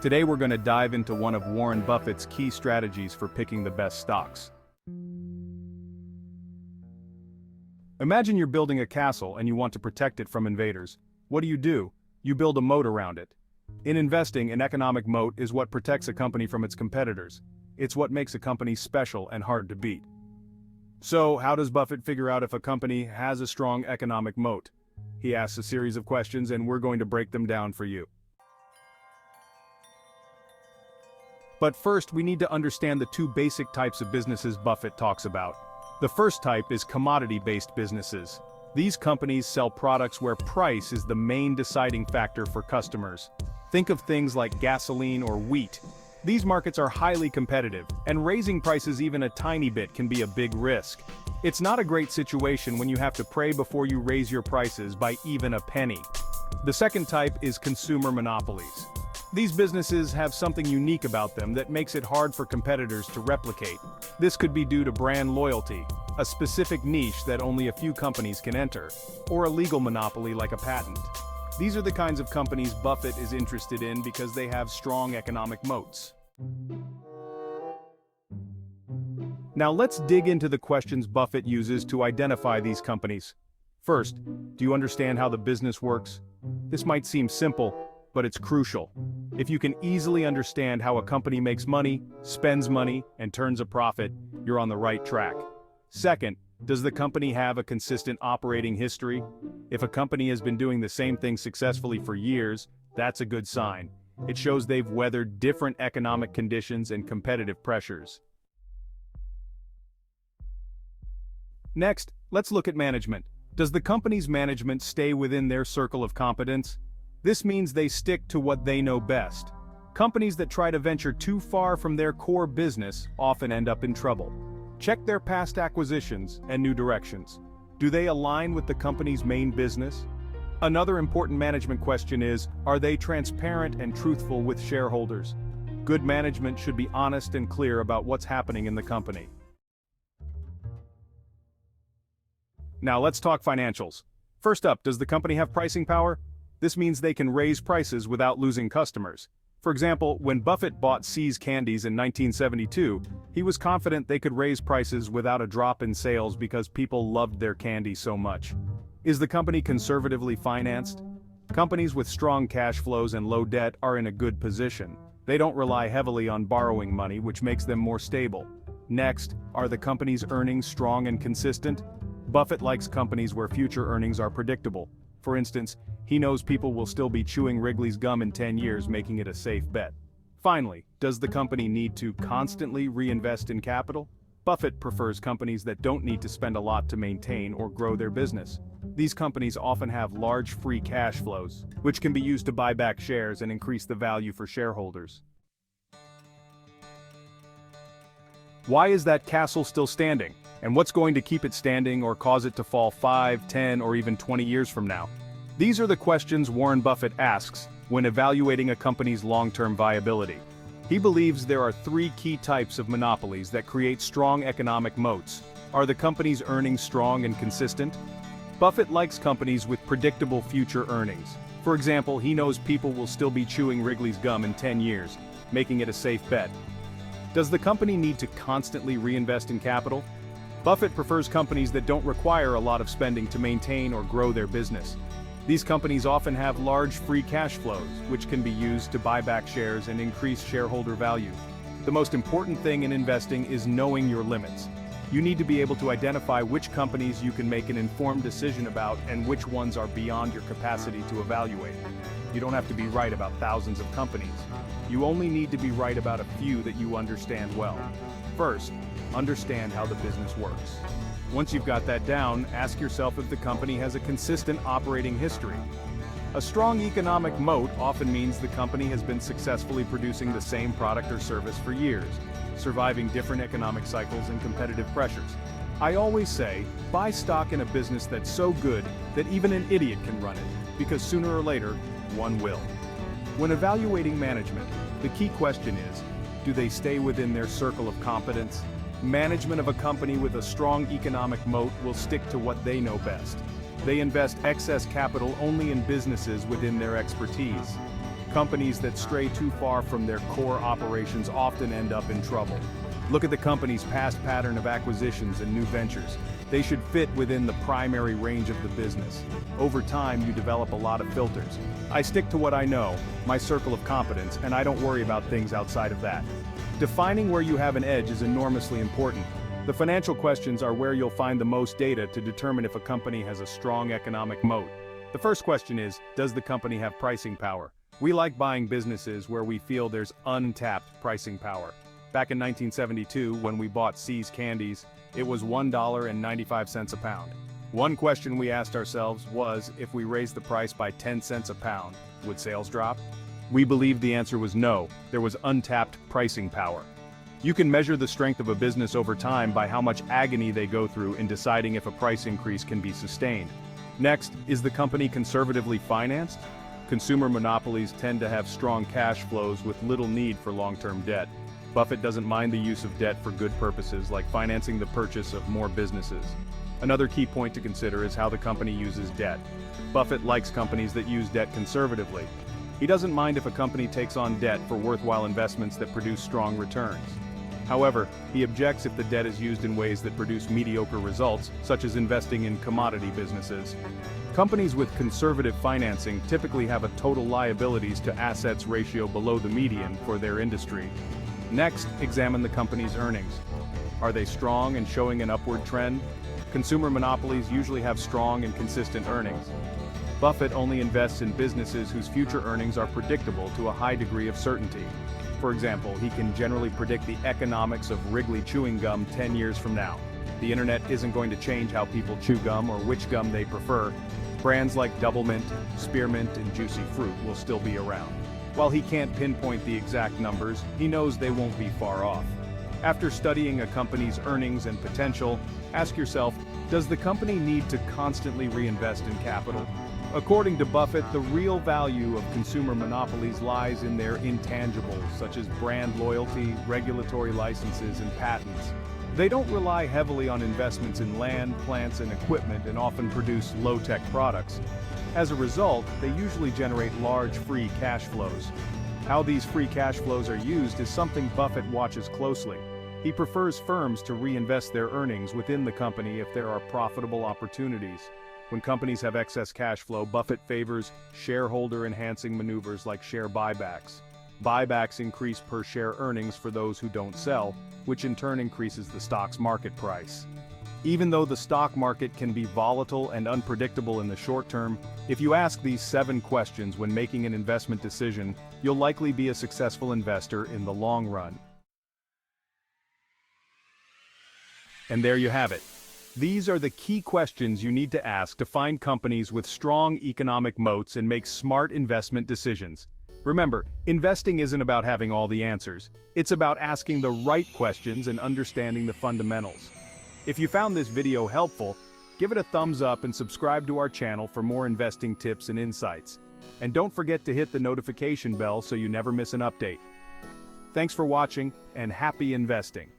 Today we're going to dive into one of Warren Buffett's key strategies for picking the best stocks. Imagine you're building a castle and you want to protect it from invaders. What do? You build a moat around it. In investing, an economic moat is what protects a company from its competitors. It's what makes a company special and hard to beat. So, how does Buffett figure out if a company has a strong economic moat? He asks a series of questions and we're going to break them down for you. But first, we need to understand the two basic types of businesses Buffett talks about. The first type is commodity-based businesses. These companies sell products where price is the main deciding factor for customers. Think of things like gasoline or wheat. These markets are highly competitive, and raising prices even a tiny bit can be a big risk. It's not a great situation when you have to pray before you raise your prices by even a penny. The second type is consumer monopolies. These businesses have something unique about them that makes it hard for competitors to replicate. This could be due to brand loyalty, a specific niche that only a few companies can enter, or a legal monopoly like a patent. These are the kinds of companies Buffett is interested in because they have strong economic moats. Now let's dig into the questions Buffett uses to identify these companies. First, do you understand how the business works? This might seem simple, but it's crucial. If you can easily understand how a company makes money, spends money, and turns a profit, you're on the right track. Second, does the company have a consistent operating history? If a company has been doing the same thing successfully for years, that's a good sign. It shows they've weathered different economic conditions and competitive pressures. Next, let's look at management. Does the company's management stay within their circle of competence? This means they stick to what they know best. Companies that try to venture too far from their core business often end up in trouble. Check their past acquisitions and new directions. Do they align with the company's main business? Another important management question is, are they transparent and truthful with shareholders? Good management should be honest and clear about what's happening in the company. Now let's talk financials. First up, does the company have pricing power? This means they can raise prices without losing customers. For example, when Buffett bought See's Candies in 1972, he was confident they could raise prices without a drop in sales because people loved their candy so much. Is the company conservatively financed? Companies with strong cash flows and low debt are in a good position. They don't rely heavily on borrowing money, which makes them more stable. Next, are the company's earnings strong and consistent? Buffett likes companies where future earnings are predictable. For instance, he knows people will still be chewing Wrigley's gum in 10 years, making it a safe bet. Finally, does the company need to constantly reinvest in capital? Buffett prefers companies that don't need to spend a lot to maintain or grow their business. These companies often have large free cash flows, which can be used to buy back shares and increase the value for shareholders. Why is that castle still standing? And what's going to keep it standing or cause it to fall 5, 10, or even 20 years from now? These are the questions Warren Buffett asks when evaluating a company's long-term viability. He believes there are three key types of monopolies that create strong economic moats. Are the company's earnings strong and consistent? Buffett likes companies with predictable future earnings. For example, he knows people will still be chewing Wrigley's gum in 10 years, making it a safe bet. Does the company need to constantly reinvest in capital? Buffett prefers companies that don't require a lot of spending to maintain or grow their business. These companies often have large free cash flows, which can be used to buy back shares and increase shareholder value. The most important thing in investing is knowing your limits. You need to be able to identify which companies you can make an informed decision about and which ones are beyond your capacity to evaluate. You don't have to be right about thousands of companies. You only need to be right about a few that you understand well. First, understand how the business works. Once you've got that down, ask yourself if the company has a consistent operating history. A strong economic moat often means the company has been successfully producing the same product or service for years, surviving different economic cycles and competitive pressures. I always say, buy stock in a business that's so good that even an idiot can run it, because sooner or later, one will. When evaluating management, the key question is, do they stay within their circle of competence? Management of a company with a strong economic moat will stick to what they know best. They invest excess capital only in businesses within their expertise. Companies that stray too far from their core operations often end up in trouble. Look at the company's past pattern of acquisitions and new ventures. They should fit within the primary range of the business. Over time, you develop a lot of filters. I stick to what I know, my circle of competence, and I don't worry about things outside of that. Defining where you have an edge is enormously important. The financial questions are where you'll find the most data to determine if a company has a strong economic moat. The first question is, does the company have pricing power? We like buying businesses where we feel there's untapped pricing power. Back in 1972, when we bought See's Candies, it was $1.95 a pound. One question we asked ourselves was, if we raised the price by 10 cents a pound, would sales drop? We believed the answer was no, there was untapped pricing power. You can measure the strength of a business over time by how much agony they go through in deciding if a price increase can be sustained. Next, is the company conservatively financed? Consumer monopolies tend to have strong cash flows with little need for long-term debt. Buffett doesn't mind the use of debt for good purposes like financing the purchase of more businesses. Another key point to consider is how the company uses debt. Buffett likes companies that use debt conservatively. He doesn't mind if a company takes on debt for worthwhile investments that produce strong returns. However, he objects if the debt is used in ways that produce mediocre results, such as investing in commodity businesses. Companies with conservative financing typically have a total liabilities to assets ratio below the median for their industry. Next, examine the company's earnings. Are they strong and showing an upward trend? Consumer monopolies usually have strong and consistent earnings. Buffett only invests in businesses whose future earnings are predictable to a high degree of certainty. For example, he can generally predict the economics of Wrigley chewing gum 10 years from now. The internet isn't going to change how people chew gum or which gum they prefer. Brands like Double Mint, Spearmint, and Juicy Fruit will still be around. While he can't pinpoint the exact numbers, he knows they won't be far off. After studying a company's earnings and potential, ask yourself, does the company need to constantly reinvest in capital? According to Buffett, the real value of consumer monopolies lies in their intangibles, such as brand loyalty, regulatory licenses, and patents. They don't rely heavily on investments in land, plants, and equipment and often produce low-tech products. As a result, they usually generate large free cash flows. How these free cash flows are used is something Buffett watches closely. He prefers firms to reinvest their earnings within the company if there are profitable opportunities. When companies have excess cash flow, Buffett favors shareholder-enhancing maneuvers like share buybacks. Buybacks increase per-share earnings for those who don't sell, which in turn increases the stock's market price. Even though the stock market can be volatile and unpredictable in the short term, if you ask these 7 questions when making an investment decision, you'll likely be a successful investor in the long run. And there you have it. These are the key questions you need to ask to find companies with strong economic moats and make smart investment decisions. Remember, investing isn't about having all the answers. It's about asking the right questions and understanding the fundamentals. If you found this video helpful, give it a thumbs up and subscribe to our channel for more investing tips and insights. And don't forget to hit the notification bell so you never miss an update. Thanks for watching, and happy investing!